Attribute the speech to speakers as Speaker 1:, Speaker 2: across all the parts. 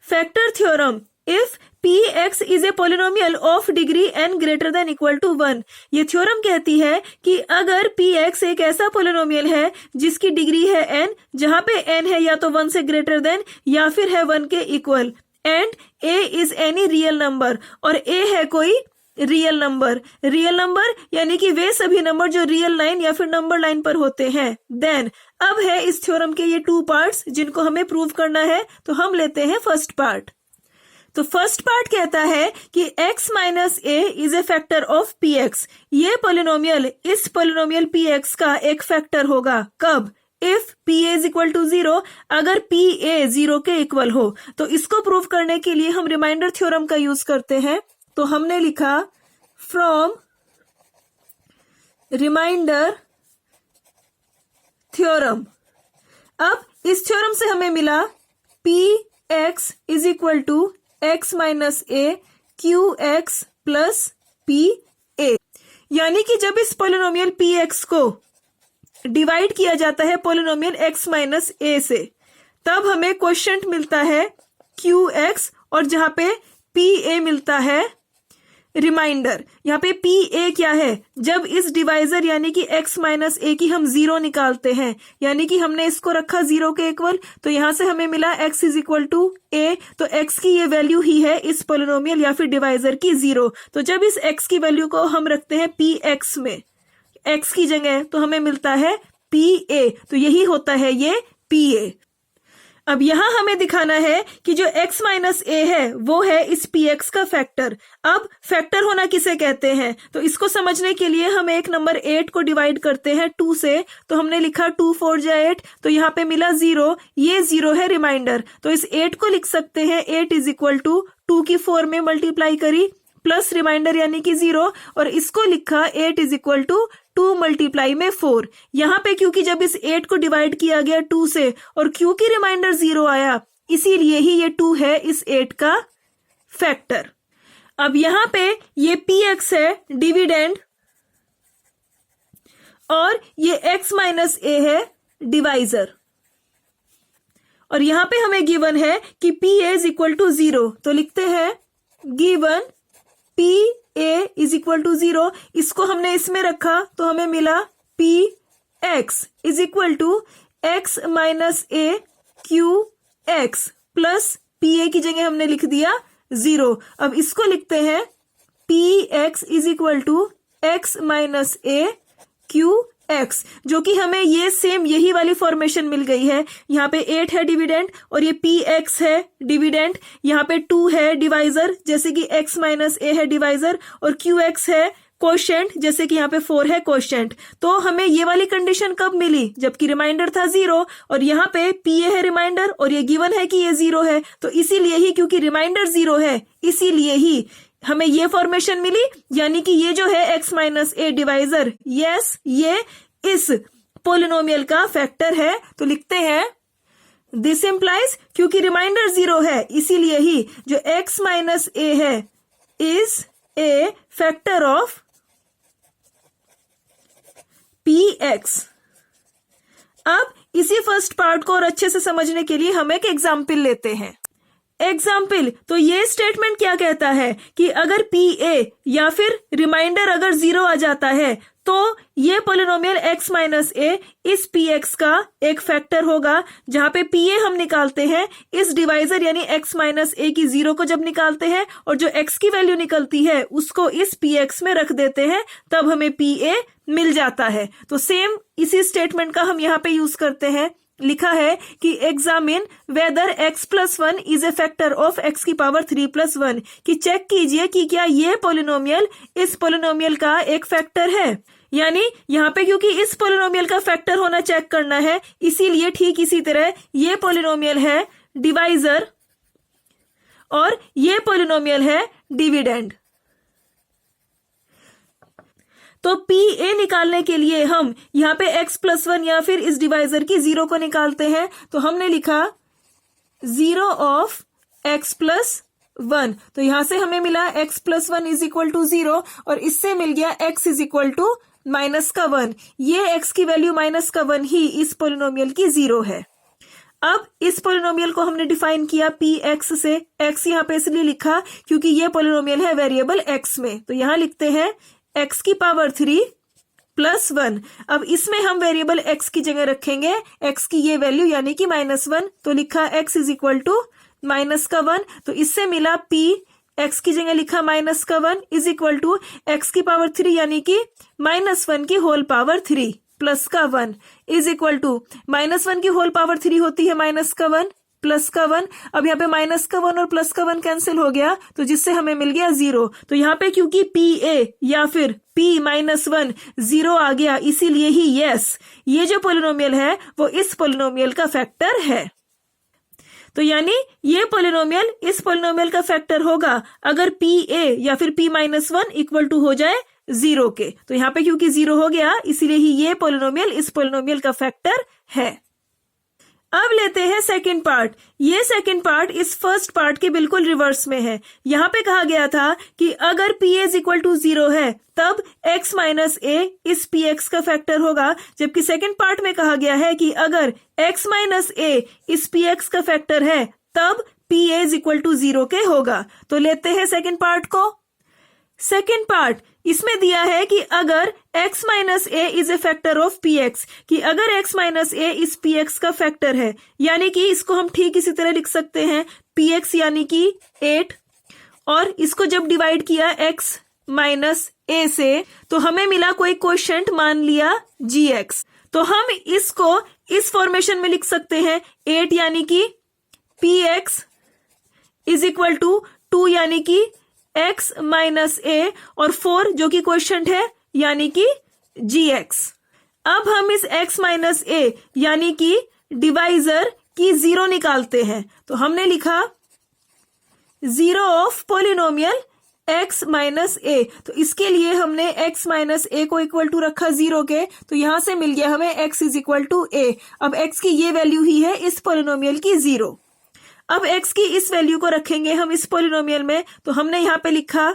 Speaker 1: Factor theorem if px is a polynomial of degree n greater than equal to 1। ये theorem कहती है कि अगर px एक ऐसा पोलिनोमियल है जिसकी डिग्री है n, जहां पे n है या तो 1 से ग्रेटर देन या फिर है 1 के equal, and a is any real number, और a है कोई रियल नंबर। रियल नंबर यानी कि वे सभी नंबर जो रियल लाइन या फिर नंबर लाइन पर होते हैं। देन अब है इस थ्योरम के ये 2 पार्ट्स जिनको हमें प्रूव करना है, तो हम लेते हैं फर्स्ट पार्ट। तो फर्स्ट पार्ट कहता है कि x minus a is a factor of px। ये पोलिनोमियल इस पोलिनोमियल px का एक फैक्टर होगा। कब? If pa is equal to 0, अगर pa 0 के इक्वल हो। तो इसको प्रूव करने के लिए हम रिमाइंडर थ्योरम का यूज करते हैं। तो हमने लिखा फ्रॉम रिमाइंडर थ्योरम। अब इस थ्योरम से हमें मिला px is equal to x minus a qx plus pa, यानी कि जब इस पोलिनोमियल px को डिवाइड किया जाता है पोलिनोमियल x माइनस ए से, तब हमें क्वोशिएंट मिलता है qx और जहां पे pa मिलता है रिमाइंडर। यहाँ पे pa क्या है? जब इस डिवाइजर यानी कि x माइनस ए की हम 0 निकालते हैं, यानी कि हमने इसको रखा 0 के इक्वल, तो यहां से हमें मिला x is equal to a। तो x की ये वैल्यू ही है इस पोलिनोमियल या फिर डिवाइजर की 0। तो जब इस x की वैल्यू को हम रखते हैं px में x की जगह, तो हमें मिलता है pa। तो यही होता है ये pa। अब यहां हमें दिखाना है कि जो x माइनस ए है वो है इस px का फैक्टर। अब फैक्टर होना किसे कहते हैं? तो इसको समझने के लिए हम एक नंबर 8 को डिवाइड करते हैं 2 से। तो हमने लिखा 2 4 जा 8, तो यहाँ पे मिला 0, ये 0 है रिमाइंडर। तो इस 8 को लिख सकते हैं 8 इज इक्वल टू 2 की 4 में मल्टीप्लाई करी प्लस रिमाइंडर यानी कि 0, और इसको लिखा 8 इज इक्वल टू 2 मल्टीप्लाई में 4। यहाँ पे क्योंकि जब इस 8 को डिवाइड किया गया 2 से और क्योंकि रिमाइंडर 0 आया, इसीलिए ही ये 2 है इस 8 का फैक्टर। अब यहाँ पे ये px है डिविडेंड और ये x माइनस ए है डिवाइजर, और यहाँ पे हमें गिवन है कि pa इज इक्वल टू 0। तो लिखते हैं given pa is equal to 0। इसको हमने इसमें रखा तो हमें मिला px is equal to x minus a qx plus pa की जगह हमने लिख दिया 0। अब इसको लिखते हैं px is equal to x minus a qx, जो कि हमें ये सेम यही वाली फॉर्मेशन मिल गई है। यहाँ पे 8 है डिविडेंड और ये px है डिविडेंड, यहाँ पे 2 है डिवाइजर जैसे कि x माइनस ए है डिवाइजर, और qx है क्वोशिएंट जैसे कि यहाँ पे 4 है क्वोशिएंट। तो हमें ये वाली कंडीशन कब मिली? जबकि रिमाइंडर था 0 और यहाँ पे pa है रिमाइंडर और ये गिवन है कि ये 0 है। तो इसीलिए ही, क्योंकि रिमाइंडर 0 है, इसीलिए ही हमें ये फॉर्मेशन मिली, यानी कि ये जो है x माइनस ए डिवाइजर, यस ये इस पोलिनोमियल का फैक्टर है। तो लिखते हैं दिस इंप्लाइज, क्योंकि रिमाइंडर 0 है इसीलिए ही जो x माइनस ए है is a factor of px। अब इसी फर्स्ट पार्ट को और अच्छे से समझने के लिए हम एक एग्जाम्पल लेते हैं। एग्जाम्पल, तो ये स्टेटमेंट क्या कहता है कि अगर pa या फिर रिमाइंडर अगर 0 आ जाता है तो ये पोलिनोमियल x माइनस ए इस px का एक फैक्टर होगा। जहां पे pa हम निकालते हैं इस डिवाइजर यानी x माइनस ए की 0 को जब निकालते हैं और जो x की वैल्यू निकलती है उसको इस px में रख देते हैं, तब हमें pa मिल जाता है। तो सेम इसी स्टेटमेंट का हम यहाँ पे यूज करते हैं। लिखा है कि examine whether x plus 1 is a factor of x की पावर 3 प्लस 1, कि चेक कीजिए कि क्या ये पोलिनोमियल इस पोलिनोमियल का एक फैक्टर है। यानी यहाँ पे क्योंकि इस पोलिनोमियल का फैक्टर होना चेक करना है, इसीलिए ठीक इसी तरह ये पोलिनोमियल है डिवाइजर और ये पोलिनोमियल है डिविडेंड। तो pa निकालने के लिए हम यहाँ पे x प्लस 1 या फिर इस डिवाइजर की 0 को निकालते हैं। तो हमने लिखा 0 ऑफ x प्लस 1, तो यहां से हमें मिला x plus 1 is equal to 0 और इससे मिल गया x is equal to minus का 1। ये x की वैल्यू माइनस का 1 ही इस पोलिनोमियल की 0 है। अब इस पोलिनोमियल को हमने डिफाइन किया px से। x यहाँ पे इसलिए लिखा क्योंकि ये पोलिनोमियल है वेरिएबल x में, तो यहाँ लिखते हैं x की पावर 3 प्लस 1। अब इसमें हम वेरिएबल x की जगह रखेंगे x की ये वैल्यू यानी कि -1, तो लिखा x इज इक्वल टू -1। तो इससे मिला p, x की जगह लिखा -1 इज इक्वल टू x की पावर 3 यानी कि -1 की होल पावर 3 प्लस का 1 इज इक्वल टू -1 की होल पावर 3 होती है -1 प्लस का 1। अब यहाँ पे -1 और प्लस का 1 कैंसिल हो गया, तो जिससे हमें मिल गया 0। तो यहाँ पे क्योंकि pa या फिर p-1 0 आ गया, इसीलिए ही यस, ये जो पोलिनोमियल है वो इस पोलिनोमियल का फैक्टर है। तो यानी ये पोलिनोमियल इस पोलिनोमियल का फैक्टर होगा अगर pa या फिर p-1 इक्वल टू हो जाए 0 के। तो यहाँ पे क्योंकि 0 हो गया, इसीलिए ही ये पोलिनोमियल इस पोलिनोमियल का फैक्टर है। अब लेते हैं सेकंड पार्ट। ये सेकंड पार्ट इस फर्स्ट पार्ट के बिल्कुल रिवर्स में है। यहाँ पे कहा गया था कि अगर pa इज इक्वल टू 0 है तब x माइनस a इस px का फैक्टर होगा, जबकि सेकंड पार्ट में कहा गया है कि अगर x माइनस a इस px का फैक्टर है तब pa इज इक्वल टू 0 के होगा। तो लेते हैं सेकंड पार्ट को। सेकंड पार्ट इसमें दिया है कि अगर x minus a is a factor of px, कि अगर x माइनस a इस px का फैक्टर है, यानी कि इसको हम ठीक इसी तरह लिख सकते हैं px यानी कि 8, और इसको जब डिवाइड किया x माइनस a से तो हमें मिला कोई कोएफिशिएंट, मान लिया gx। तो हम इसको इस फॉर्मेशन में लिख सकते हैं 8 यानी कि px इज इक्वल टू 2 यानी कि x माइनस a और 4 जो कि कोएफिशिएंट है यानी कि gx। अब हम इस x माइनस a यानी कि डिवाइजर की 0 निकालते हैं, तो हमने लिखा 0 of polynomial x minus a। तो इसके लिए हमने x माइनस a को इक्वल टू रखा 0 के, तो यहां से मिल गया हमें x is equal to a। अब x की ये वैल्यू ही है इस पोलिनोमियल की 0। अब x की इस वैल्यू को रखेंगे हम इस पोलिनोमियल में, तो हमने यहाँ पे लिखा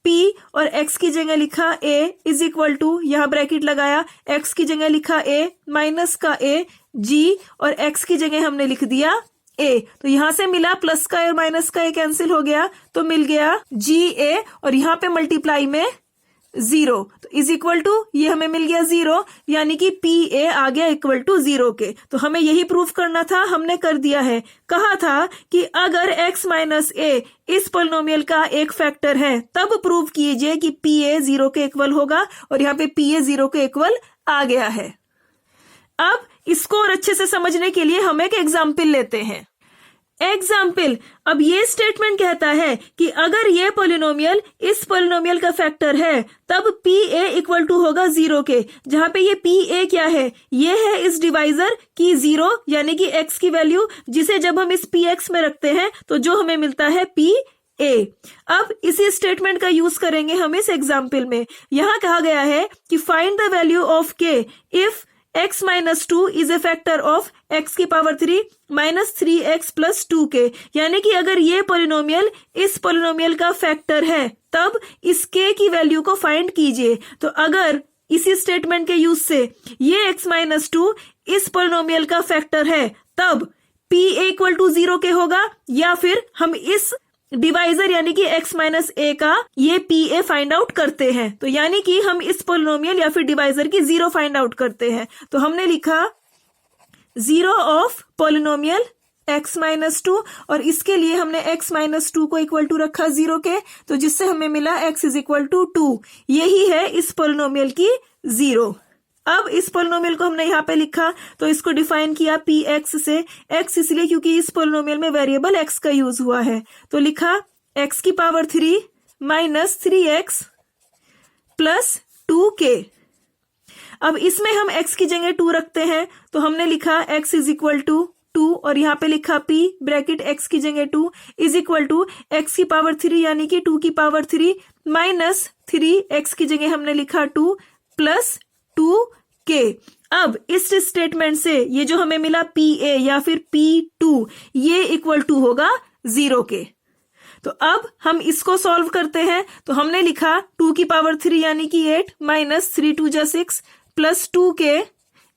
Speaker 1: p और x की जगह लिखा a इज इक्वल टू, यहाँ ब्रैकेट लगाया, x की जगह लिखा a माइनस का a g और x की जगह हमने लिख दिया a। तो यहां से मिला प्लस का a और माइनस का a कैंसिल हो गया, तो मिल गया ga और यहाँ पे मल्टीप्लाई में 0, तो इज इक्वल टू ये हमें मिल गया 0, यानी कि pa आ गया इक्वल टू 0 के। तो हमें यही प्रूफ करना था, हमने कर दिया है। कहा था कि अगर x माइनस a इस पोलिनोमियल का एक फैक्टर है तब प्रूव कीजिए कि pa 0 के इक्वल होगा, और यहाँ पे pa 0 के इक्वल आ गया है। अब इसको और अच्छे से समझने के लिए हम एक एग्जाम्पल लेते हैं। एग्जाम्पल, अब ये स्टेटमेंट कहता है कि अगर ये पोलिनोमियल इस पोलिनोमियल का फैक्टर है तब pa इक्वल टू होगा 0 के, जहां पे ये pa क्या है, ये है इस डिवाइजर की 0 यानी कि x की वैल्यू, जिसे जब हम इस px में रखते हैं तो जो हमें मिलता है pa। अब इसी स्टेटमेंट का यूज करेंगे हम इस एग्जाम्पल में। यहां कहा गया है कि find the value of k if x minus 2 is a factor of x की power 3 minus 3x plus 2k, यानी कि अगर ये पोलिनोमियल इस पोलिनोमियल का फैक्टर है तब इस k की वैल्यू को फाइंड कीजिए। तो अगर इसी स्टेटमेंट के यूज से ये x माइनस 2 इस पोलिनोमियल का फैक्टर है तब pa इक्वल टू 0 के होगा, या फिर हम इस डिवाइजर यानी कि x माइनस a का ये pa फाइंड आउट करते हैं। तो यानी कि हम इस पोलिनोमियल या फिर डिवाइजर की 0 फाइंड आउट करते हैं। तो हमने लिखा 0 ऑफ पोलिनोमियल x माइनस 2, और इसके लिए हमने x माइनस 2 को इक्वल टू रखा 0 के, तो जिससे हमें मिला x इज इक्वल टू 2। यही है इस पोलिनोमियल की 0। अब इस पोलिनोमियल को हमने यहाँ पे लिखा, तो इसको डिफाइन किया px से। x इसलिए क्योंकि इस पोलिनोमियल में वेरिएबल x का यूज हुआ है, तो लिखा x की power 3 minus 3x plus 2k। अब इसमें हम x की जगह 2 रखते हैं, तो हमने लिखा x इज इक्वल टू 2 और यहाँ पे लिखा p ब्रैकेट x की जगह 2 इज इक्वल टू x की पावर 3 यानी कि 2 की पावर 3 माइनस 3 x की जगह हमने लिखा 2 प्लस 2k। अब इस स्टेटमेंट से ये जो हमें मिला pa या फिर p2 ये इक्वल टू होगा 0 के। तो अब हम इसको सॉल्व करते हैं, तो हमने लिखा 2 की पावर 3 यानी कि 8 माइनस 3 2 जा 6 plus 2k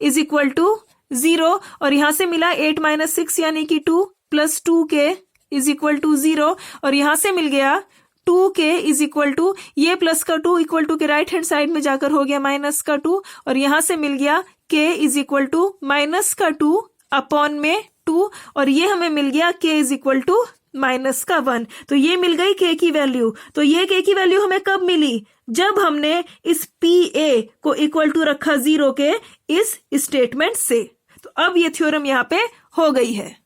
Speaker 1: is equal to 0 और यहां से मिला 8 माइनस 6 यानी कि 2 plus 2k is equal to 0 और यहां से मिल गया 2k इज इक्वल टू ये प्लस का 2 इक्वल टू के राइट हैंड साइड में जाकर हो गया माइनस का 2 और यहां से मिल गया k is equal to minus का 2 अपॉन में 2 और ये हमें मिल गया k is equal to minus का 1। तो ये मिल गई k की वैल्यू। तो ये k की वैल्यू हमें कब मिली? जब हमने इस PA को इक्वल टू रखा 0 के इस स्टेटमेंट से। तो अब ये थ्योरम यहाँ पे हो गई है।